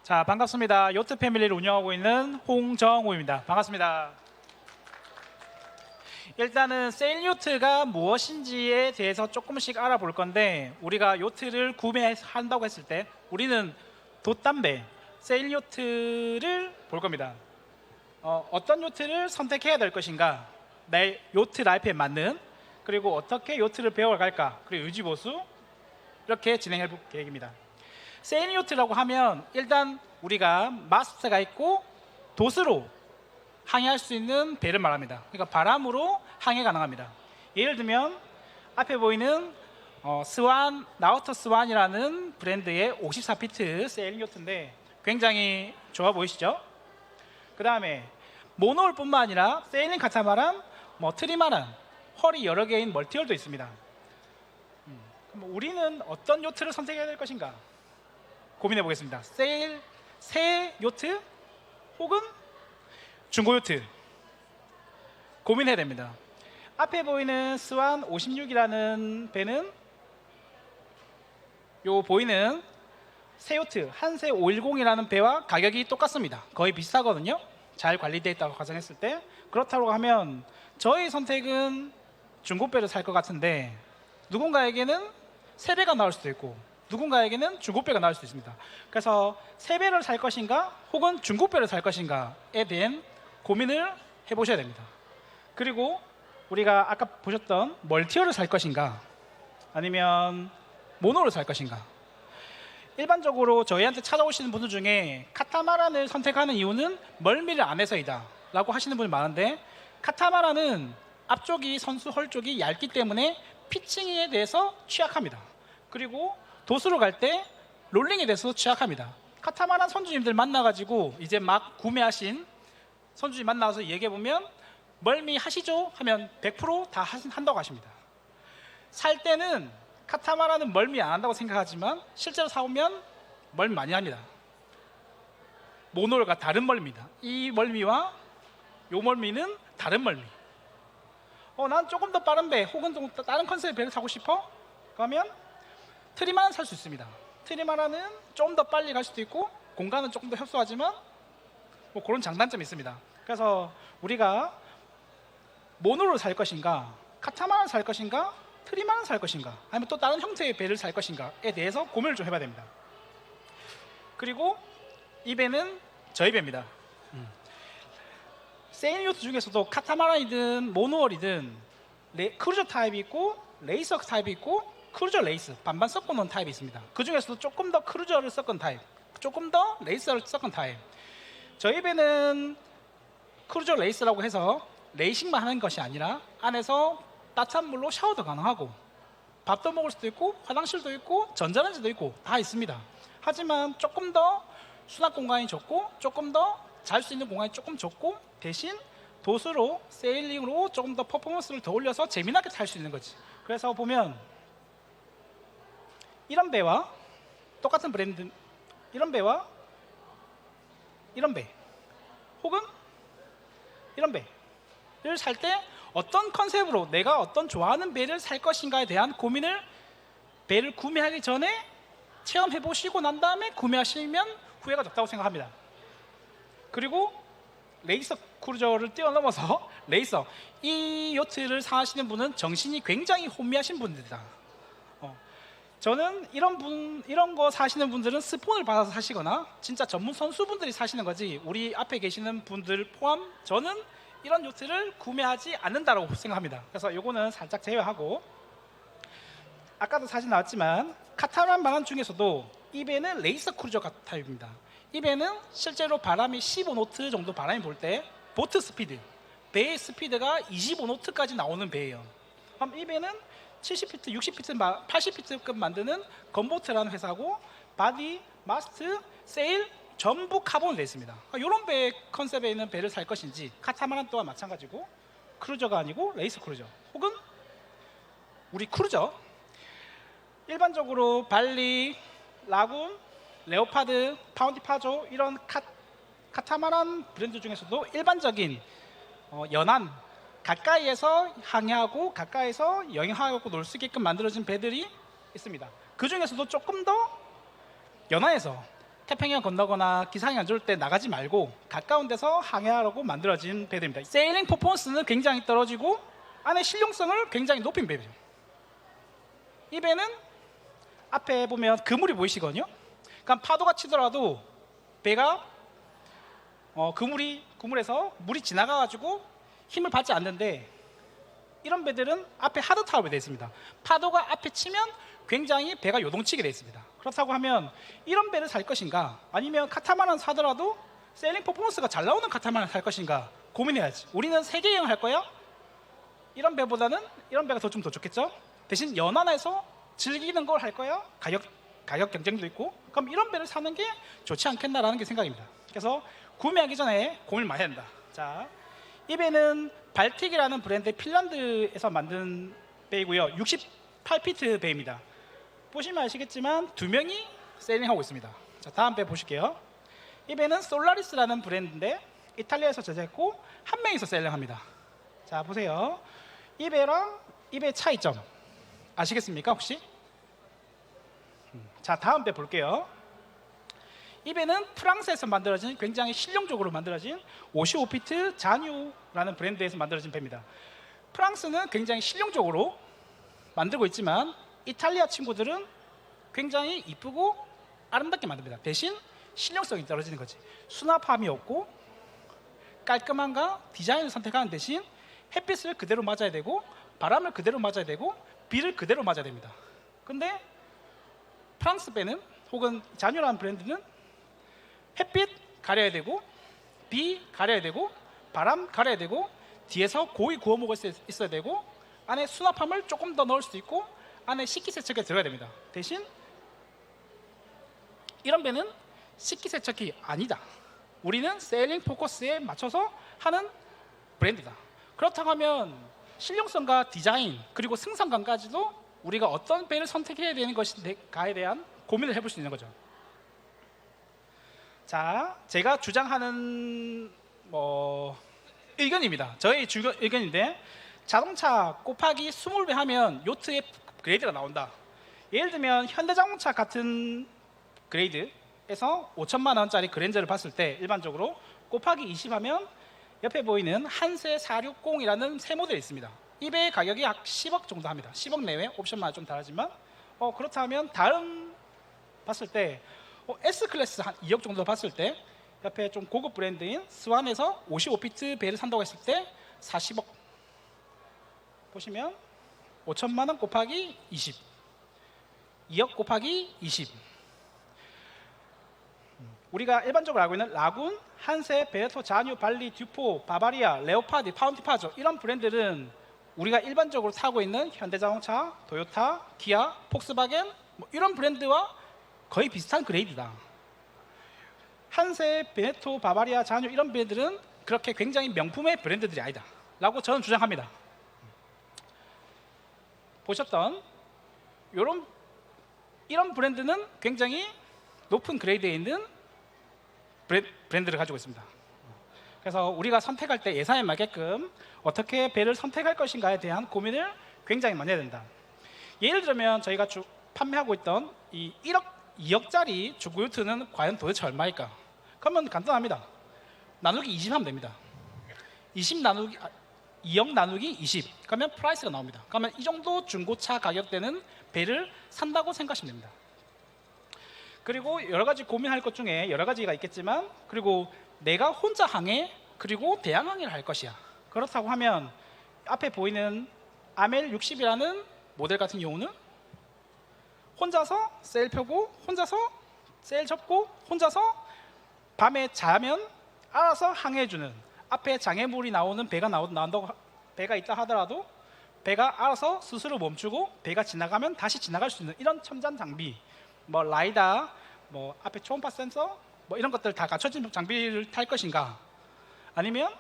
자, 반갑습니다. 요트 패밀리를 운영하고 있는 홍정호입니다. 반갑습니다. 일단은 세일 요트가 무엇인지에 대해서 조금씩 알아볼 건데, 우리가 요트를 구매한다고 했을 때 우리는 돛담배 세일 요트를 볼 겁니다. 어떤 요트를 선택해야 될 것인가, 내 요트 라이프에 맞는, 그리고 어떻게 요트를 배워갈까, 그리고 유지보수, 이렇게 진행해 볼 계획입니다. 세일 요트라고 하면 일단 우리가 마스트가 있고 돛으로 항해할 수 있는 배를 말합니다. 그러니까 바람으로 항해 가능합니다. 예를 들면 앞에 보이는 스완, 나우터 스완이라는 브랜드의 54피트 세일 요트인데 굉장히 좋아 보이시죠? 그 다음에 모노홀뿐만 아니라 세일링 카타마란, 트리마란, 헐이 여러 개인 멀티홀도 있습니다. 그럼 우리는 어떤 요트를 선택해야 될 것인가 고민해 보겠습니다. 새 요트 혹은 중고 요트 고민해야 됩니다. 앞에 보이는 스완 56이라는 배는 요 보이는 새 요트 한세 510이라는 배와 가격이 똑같습니다. 거의 비슷하거든요. 잘 관리되어 있다고 가정했을 때. 그렇다고 하면 저희 선택은 중고배를 살 것 같은데, 누군가에게는 새 배가 나올 수도 있고 누군가에게는 중고배가 나올 수도 있습니다. 그래서 새 배를 살 것인가 혹은 중고배를 살 것인가에 대한 고민을 해보셔야 됩니다. 그리고 우리가 아까 보셨던 멀티어를 살 것인가 아니면 모노를 살 것인가, 일반적으로 저희한테 찾아오시는 분들 중에 카타마란을 선택하는 이유는 멀미를 안 해서이다 라고 하시는 분이 많은데, 카타마란은 앞쪽이 선수 헐 쪽이 얇기 때문에 피칭에 대해서 취약합니다. 그리고 돛으로 갈 때 롤링에 대해서 취약합니다. 카타마란 선주님들 만나가지고 이제 막 구매하신 선주님 만나서 얘기해보면 멀미 하시죠? 하면 100% 다 한다고 하십니다. 살 때는 카타마란은 멀미 안 한다고 생각하지만 실제로 사오면 멀미 많이 합니다. 모노홀과 다른 멀미다. 이 멀미와 요 멀미는 다른 멀미. 난 조금 더 빠른 배 혹은 좀 다른 컨셉의 배를 사고 싶어? 그러면 트리마는 살 수 있습니다. 트리마라는 좀 더 빨리 갈 수도 있고 공간은 조금 더 협소하지만 그런 장단점이 있습니다. 그래서 우리가 모노를 살 것인가, 카타마란을 살 것인가, 트리마를 살 것인가, 아니면 또 다른 형태의 배를 살 것인가에 대해서 고민을 좀 해봐야 됩니다. 그리고 이 배는 저희 배입니다. 세일 요트 중에서도 카타마란이든 모노홀이든 크루저 타입이 있고 레이서 타입이 있고 크루저 레이스 반반 섞어 놓은 타입이 있습니다. 그 중에서도 조금 더 크루저를 섞은 타입, 조금 더 레이서를 섞은 타입. 저희 배는 크루저 레이스라고 해서 레이싱만 하는 것이 아니라 안에서 따뜻한 물로 샤워도 가능하고 밥도 먹을 수도 있고 화장실도 있고 전자레인지도 있고 다 있습니다. 하지만 조금 더 수납 공간이 적고 조금 더 잘 수 있는 공간이 조금 적고, 대신 돛으로 세일링으로 조금 더 퍼포먼스를 더 올려서 재미나게 탈 수 있는 거지. 그래서 보면 이런 배와 똑같은 브랜드, 이런 배와 이런 배 혹은 이런 배를 살 때 어떤 컨셉으로 내가 어떤 좋아하는 배를 살 것인가에 대한 고민을 배를 구매하기 전에 체험해 보시고 난 다음에 구매하시면 후회가 적다고 생각합니다. 그리고 레이서 크루저를 뛰어넘어서 레이서, 이 요트를 사시는 분은 정신이 굉장히 혼미하신 분들이다. 저는 이런 거 사시는 분들은 스폰을 받아서 사시거나 진짜 전문 선수분들이 사시는 거지, 우리 앞에 계시는 분들 포함 저는 이런 요트를 구매하지 않는다고 생각합니다. 그래서 요거는 살짝 제외하고, 아까도 사진 나왔지만 카타마란 방안 중에서도 이 배는 레이서 크루저 타입입니다. 이 배는 실제로 바람이 15노트 정도 바람이 불 때 보트 스피드, 배의 스피드가 25노트까지 나오는 배예요. 그럼 이 배는 70피트, 60피트, 80피트급 만드는 건보트라는 회사고, 바디, 마스트, 세일 전부 카본으로 되어 있습니다. 이런 배 컨셉에 있는 배를 살 것인지, 카타마란 또한 마찬가지고 크루저가 아니고 레이서 크루저 혹은 우리 크루저, 일반적으로 발리, 라군, 레오파드, 파운디파조 이런 카타마란 브랜드 중에서도 일반적인 연안, 가까이에서 항해하고 가까이에서 여행하고 놀 수 있게끔 만들어진 배들이 있습니다. 그 중에서도 조금 더 연안에서 태평양 건너거나 기상이 안 좋을 때 나가지 말고 가까운 데서 항해하라고 만들어진 배들입니다. 세일링 퍼포먼스는 굉장히 떨어지고 안에 실용성을 굉장히 높인 배죠. 이 배는 앞에 보면 그물이 보이시거든요. 그러니까 파도가 치더라도 배가 그물에서 물이 지나가가지고 힘을 받지 않는데, 이런 배들은 앞에 하드타업이 되어 있습니다. 파도가 앞에 치면 굉장히 배가 요동치게 되어 있습니다. 그렇다고 하면 이런 배를 살 것인가, 아니면 카타마란 사더라도 세일링 퍼포먼스가 잘 나오는 카타마란 살 것인가 고민해야지. 우리는 세계 여행 할 거야? 이런 배보다는 이런 배가 좀 더 좋겠죠. 대신 연안에서 즐기는 걸 할 거야? 가격 경쟁도 있고, 그럼 이런 배를 사는 게 좋지 않겠나라는 게 생각입니다. 그래서 구매하기 전에 고민을 많이 해야 된다. 자, 이 배는 발틱이라는 브랜드 핀란드에서 만든 배이고요. 68피트 배입니다. 보시면 아시겠지만 두 명이 세일링하고 있습니다. 자, 다음 배 보실게요. 이 배는 솔라리스라는 브랜드인데 이탈리아에서 제작했고 한 명이서 세일링합니다. 자, 보세요. 이 배랑 이 배의 차이점 아시겠습니까 혹시? 자, 다음 배 볼게요. 이 배는 프랑스에서 만들어진 굉장히 실용적으로 만들어진 55피트 자뉴라는 브랜드에서 만들어진 배입니다. 프랑스는 굉장히 실용적으로 만들고 있지만 이탈리아 친구들은 굉장히 이쁘고 아름답게 만듭니다. 대신 실용성이 떨어지는 거지. 수납함이 없고 깔끔함과 디자인을 선택하는 대신 햇빛을 그대로 맞아야 되고 바람을 그대로 맞아야 되고 비를 그대로 맞아야 됩니다. 근데 프랑스 배는 혹은 자뉴라는 브랜드는 햇빛 가려야 되고 비 가려야 되고 바람 가려야 되고 뒤에서 고이 구워 먹을 수 있어야 되고 안에 수납함을 조금 더 넣을 수 있고 안에 식기세척기 들어가야 됩니다. 대신 이런 배는 식기세척기 아니다. 우리는 세일링 포커스에 맞춰서 하는 브랜드다. 그렇다고 하면 실용성과 디자인 그리고 승선감까지도 우리가 어떤 배를 선택해야 되는 것인가에 대한 고민을 해볼 수 있는 거죠. 자, 제가 주장하는 의견입니다. 저의 의견인데, 자동차 곱하기 20배 하면 요트의 그레이드가 나온다. 예를 들면 현대자동차 같은 그레이드에서 5천만 원짜리 그랜저를 봤을 때 일반적으로 곱하기 20 하면 옆에 보이는 한세 460이라는 새 모델이 있습니다. 이 배의 가격이 약 10억 정도 합니다. 10억 내외, 옵션마다 좀 다르지만 그렇다면 다른 봤을 때 S클래스 한 2억 정도 봤을 때 옆에 좀 고급 브랜드인 스완에서 55피트 배를 산다고 했을 때 40억 보시면 5천만 원 곱하기 20 2억 곱하기 20 우리가 일반적으로 알고 있는 라군, 한세, 베네토, 자뉴, 발리, 듀포, 바바리아, 레오파드, 파운티파조 이런 브랜드는 우리가 일반적으로 타고 있는 현대자동차, 도요타, 기아, 폭스바겐 이런 브랜드와 거의 비슷한 그레이드다. 한세, 베네토, 바바리아, 자뉴 이런 브랜드들은 그렇게 굉장히 명품의 브랜드들이 아니다 라고 저는 주장합니다. 보셨던 이런 브랜드는 굉장히 높은 그레이드에 있는 브랜드를 가지고 있습니다. 그래서 우리가 선택할 때 예산에 맞게끔 어떻게 배를 선택할 것인가에 대한 고민을 굉장히 많이 해야 된다. 예를 들면 저희가 판매하고 있던 이 2억짜리 중고요트는 과연 도대체 얼마일까? 그러면 간단합니다. 나누기 20 하면 됩니다. 2억 나누기 20 그러면 프라이스가 나옵니다. 그러면 이 정도 중고차 가격대는 배를 산다고 생각하시면 됩니다. 그리고 여러 가지 고민할 것 중에 여러 가지가 있겠지만, 그리고 내가 혼자 항해 그리고 대양 항해를 할 것이야. 그렇다고 하면 앞에 보이는 아멜 60이라는 모델 같은 경우는 혼자서 세일 펴고 혼자서 세일 접고 혼자서 밤에 자면 알아서 항해해주는, 앞에 장애물이 나오는 배가 있다 하더라도 배가 알아서 스스로 멈추고 배가 지나가면 다시 지나갈 수 있는 이런 첨단 장비, 라이다, 앞에 초음파 센서 이런 것들 다 갖춰진 장비를 탈 것인가, 아니면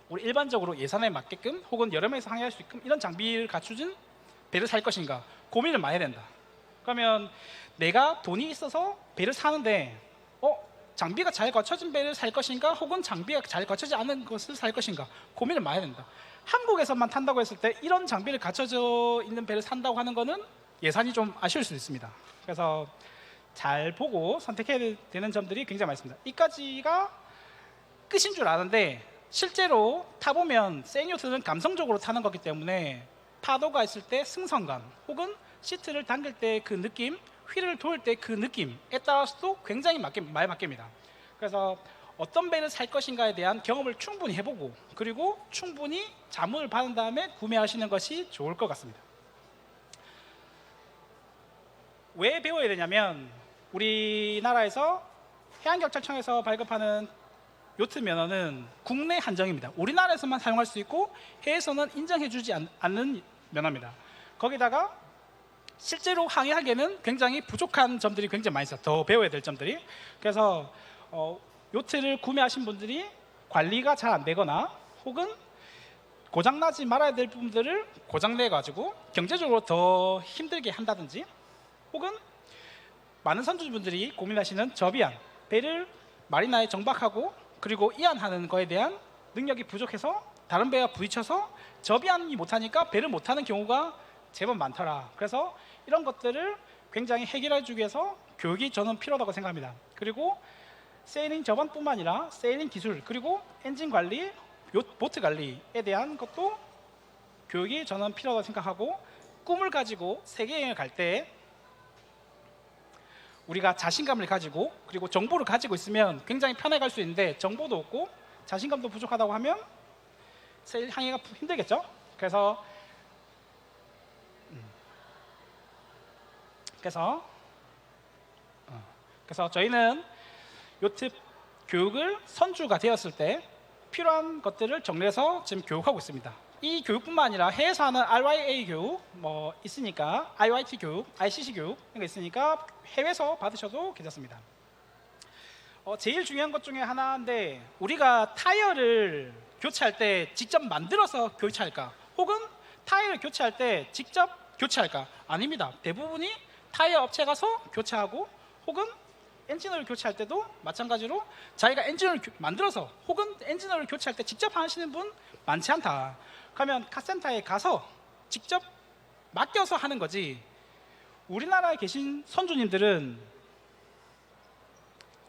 우리 일반적으로 예산에 맞게끔 혹은 여름에서 항해할 수 있게끔 이런 장비를 갖추진 배를 살 것인가 고민을 많이 해야 된다. 그러면 내가 돈이 있어서 배를 사는데 장비가 잘 갖춰진 배를 살 것인가 혹은 장비가 잘 갖춰지지 않은 것을 살 것인가 고민을 많이 해야 된다. 한국에서만 탄다고 했을 때 이런 장비를 갖춰져 있는 배를 산다고 하는 거는 예산이 좀 아쉬울 수 있습니다. 그래서 잘 보고 선택해야 되는 점들이 굉장히 많습니다. 이까지가 끝인 줄 아는데 실제로 타보면 세일요트는 감성적으로 타는 거기 때문에 파도가 있을 때 승선감 혹은 시트를 당길 때 그 느낌, 휠을 돌 때 그 느낌에 따라서도 굉장히 많이 바뀝니다. 그래서 어떤 배를 살 것인가에 대한 경험을 충분히 해보고 그리고 충분히 자문을 받은 다음에 구매하시는 것이 좋을 것 같습니다. 왜 배워야 되냐면 우리나라에서 해양경찰청에서 발급하는 요트 면허는 국내 한정입니다. 우리나라에서만 사용할 수 있고 해외에서는 인정해주지 않는 면허입니다. 거기다가 실제로 항해하기에는 굉장히 부족한 점들이 굉장히 많이 있어요. 더 배워야 될 점들이. 그래서 요트를 구매하신 분들이 관리가 잘 안 되거나 혹은 고장나지 말아야 될 부분들을 고장내 가지고 경제적으로 더 힘들게 한다든지 혹은 많은 선주분들이 고민하시는 접이안, 배를 마리나에 정박하고 그리고 이안하는 거에 대한 능력이 부족해서 다른 배와 부딪혀서 접이안이 못하니까 배를 못하는 경우가 제법 많더라. 그래서 이런 것들을 굉장히 해결해 주기 위해서 교육이 저는 필요하다고 생각합니다. 그리고 세일링 접안뿐만 아니라 세일링 기술 그리고 엔진 관리, 보트 관리에 대한 것도 교육이 저는 필요하다고 생각하고 꿈을 가지고 세계여행을 갈 때 우리가 자신감을 가지고 그리고 정보를 가지고 있으면 굉장히 편하게 갈 수 있는데 정보도 없고 자신감도 부족하다고 하면 세일 항해가 힘들겠죠. 그래서 저희는 요트 교육을 선주가 되었을 때 필요한 것들을 정리해서 지금 교육하고 있습니다. 이 교육뿐만 아니라 해외에서 하는 RYA 교육 뭐 있으니까 IYT 교육, ICC 교육 이런 거 있으니까 해외에서 받으셔도 괜찮습니다. 제일 중요한 것 중에 하나인데 우리가 타이어를 교체할 때 직접 만들어서 교체할까? 혹은 타이어를 교체할 때 직접 교체할까? 아닙니다. 대부분이 타이어 업체 가서 교체하고 혹은 엔진오일 교체할 때도 마찬가지로 자기가 엔진오일 만들어서 혹은 엔진오일 교체할 때 직접 하시는 분 많지 않다. 그러면 카센터에 가서 직접 맡겨서 하는 거지. 우리나라에 계신 선주님들은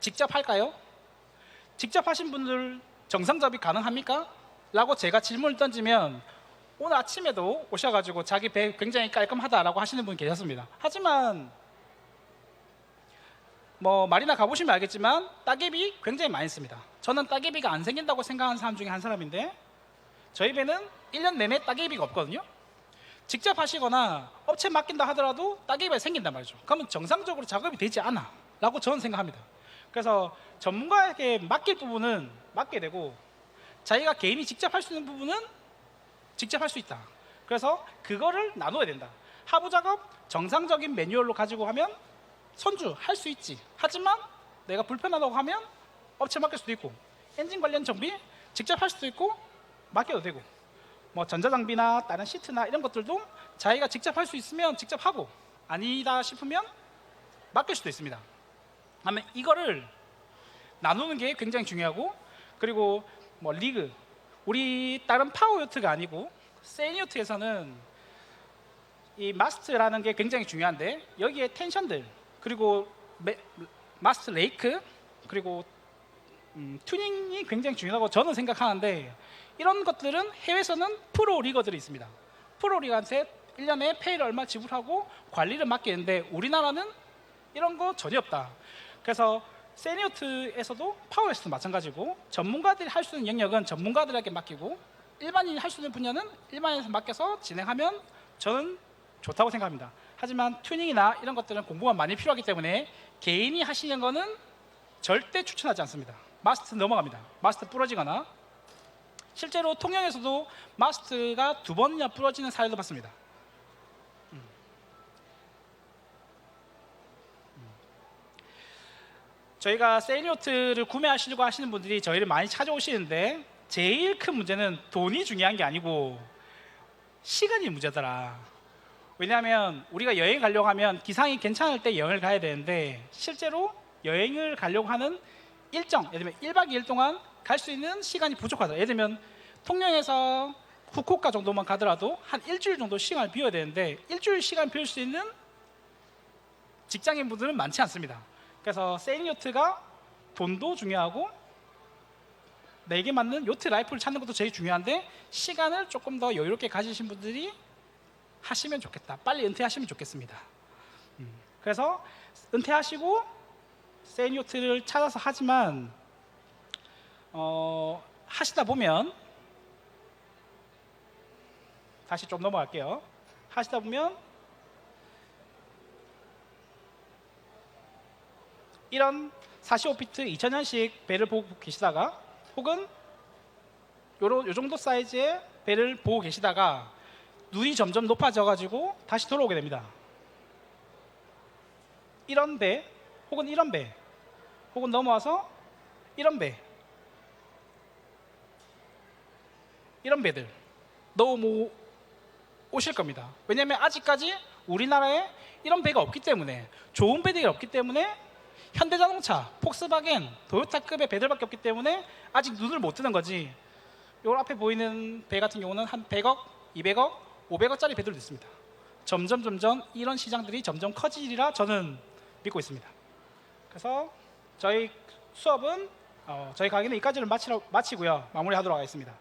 직접 할까요? 직접 하신 분들 정상접이 가능합니까? 라고 제가 질문을 던지면 오늘 아침에도 오셔가지고 자기 배 굉장히 깔끔하다라고 하시는 분이 계셨습니다. 하지만 뭐 마리나 가보시면 알겠지만 따개비 굉장히 많이 씁니다. 저는 따개비가 안 생긴다고 생각하는 사람 중에 한 사람인데 저희 배는 1년 내내 따개비가 없거든요. 직접 하시거나 업체 맡긴다 하더라도 따개비가 생긴단 말이죠. 그러면 정상적으로 작업이 되지 않아 라고 저는 생각합니다. 그래서 전문가에게 맡길 부분은 맡게 되고 자기가 개인이 직접 할 수 있는 부분은 직접 할 수 있다. 그래서 그거를 나눠야 된다. 하부 작업 정상적인 매뉴얼로 가지고 하면 선주 할 수 있지. 하지만 내가 불편하다고 하면 업체 맡길 수도 있고 엔진 관련 정비 직접 할 수도 있고 맡겨도 되고 뭐 전자장비나 다른 시트나 이런 것들도 자기가 직접 할 수 있으면 직접 하고 아니다 싶으면 맡길 수도 있습니다. 다음에 이거를 나누는 게 굉장히 중요하고 그리고 뭐 리그 우리 다른 파워 요트가 아니고 세일 요트에서는 이 마스트라는 게 굉장히 중요한데 여기에 텐션들 그리고 마스트 레이크 그리고 튜닝이 굉장히 중요하다고 저는 생각하는데 이런 것들은 해외에서는 프로 리거들이 있습니다. 프로 리거한테 1년에 페이를 얼마 지불하고 관리를 맡기는데 우리나라는 이런 거 전혀 없다. 그래서 세니어트에서도 파워에서도 마찬가지고 전문가들이 할 수 있는 영역은 전문가들에게 맡기고 일반인이 할 수 있는 분야는 일반인에서 맡겨서 진행하면 저는 좋다고 생각합니다. 하지만 튜닝이나 이런 것들은 공부가 많이 필요하기 때문에 개인이 하시는 거는 절대 추천하지 않습니다. 마스트 넘어갑니다. 마스트 부러지거나 실제로 통영에서도 마스트가 2번이나 부러지는 사례도 봤습니다. 저희가 세일요트를 구매하시려고 하시는 분들이 저희를 많이 찾아오시는데 제일 큰 문제는 돈이 중요한 게 아니고 시간이 문제더라. 왜냐하면 우리가 여행 가려고 하면 기상이 괜찮을 때 여행을 가야 되는데 실제로 여행을 가려고 하는 일정, 예를 들면 1박 2일 동안 갈 수 있는 시간이 부족하다. 예를 들면 통영에서 후쿠오카 정도만 가더라도 한 일주일 정도 시간을 비워야 되는데 일주일 시간 비울 수 있는 직장인분들은 많지 않습니다. 그래서 세일 요트가 돈도 중요하고 내게 맞는 요트 라이프를 찾는 것도 제일 중요한데 시간을 조금 더 여유롭게 가지신 분들이 하시면 좋겠다. 빨리 은퇴하시면 좋겠습니다. 그래서 은퇴하시고 세일 요트를 찾아서 하지만 하시다 보면 다시 좀 넘어갈게요. 하시다 보면 이런 45피트 2000년식 배를 보고 계시다가 혹은 요 정도 사이즈의 배를 보고 계시다가 눈이 점점 높아져 가지고 다시 돌아오게 됩니다. 이런 배 혹은 이런 배 혹은 넘어와서 이런 배 이런 배들 너무 오실 겁니다. 왜냐하면 아직까지 우리나라에 이런 배가 없기 때문에 좋은 배들이 없기 때문에 현대자동차, 폭스바겐, 도요타급의 배들밖에 없기 때문에 아직 눈을 못 뜨는 거지. 요 앞에 보이는 배 같은 경우는 한 100억, 200억, 500억짜리 배들도 있습니다. 점점 이런 시장들이 점점 커지리라 저는 믿고 있습니다. 그래서 저희 수업은 저희 강의는 여기까지를 마치고요. 마무리하도록 하겠습니다.